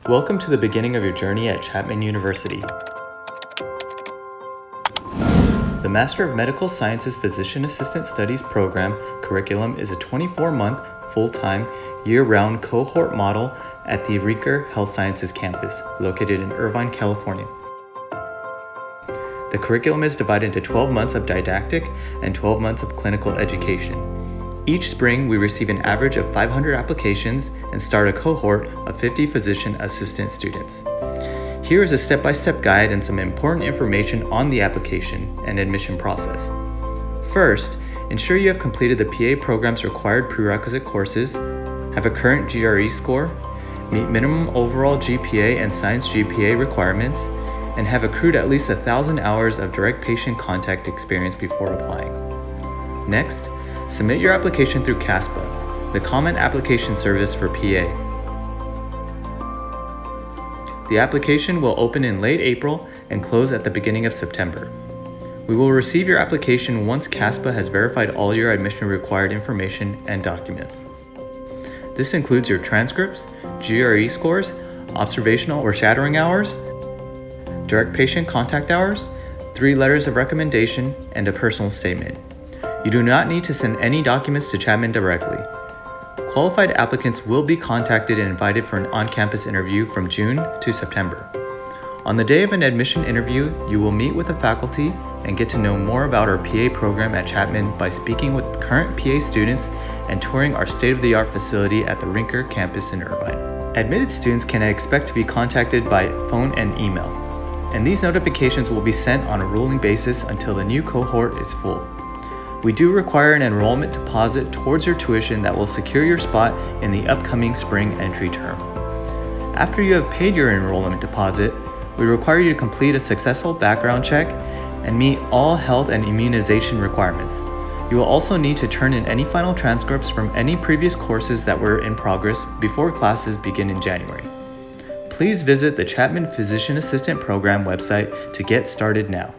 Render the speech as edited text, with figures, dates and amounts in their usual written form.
Welcome to the beginning of your journey at Chapman University. The Master of Medical Sciences Physician Assistant Studies program curriculum is a 24-month, full-time, year-round cohort model at the Rinker Health Sciences campus, located in Irvine, California. The curriculum is divided into 12 months of didactic and 12 months of clinical education. Each spring, we receive an average of 500 applications and start a cohort of 50 physician assistant students. Here is a step-by-step guide and some important information on the application and admission process. First, ensure you have completed the PA program's required prerequisite courses, have a current GRE score, meet minimum overall GPA and science GPA requirements, and have accrued at least 1,000 hours of direct patient contact experience before applying. Next, submit your application through CASPA, the Common Application Service for PA. The application will open in late April and close at the beginning of September. We will receive your application once CASPA has verified all your admission required information and documents. This includes your transcripts, GRE scores, observational or shadowing hours, direct patient contact hours, 3 letters of recommendation, and a personal statement. You do not need to send any documents to Chapman directly. Qualified applicants will be contacted and invited for an on-campus interview from June to September. On the day of an admission interview, you will meet with the faculty and get to know more about our PA program at Chapman by speaking with current PA students and touring our state-of-the-art facility at the Rinker campus in Irvine. Admitted students can expect to be contacted by phone and email, and these notifications will be sent on a rolling basis until the new cohort is full. We do require an enrollment deposit towards your tuition that will secure your spot in the upcoming spring entry term. After you have paid your enrollment deposit, we require you to complete a successful background check and meet all health and immunization requirements. You will also need to turn in any final transcripts from any previous courses that were in progress before classes begin in January. Please visit the Chapman Physician Assistant Program website to get started now.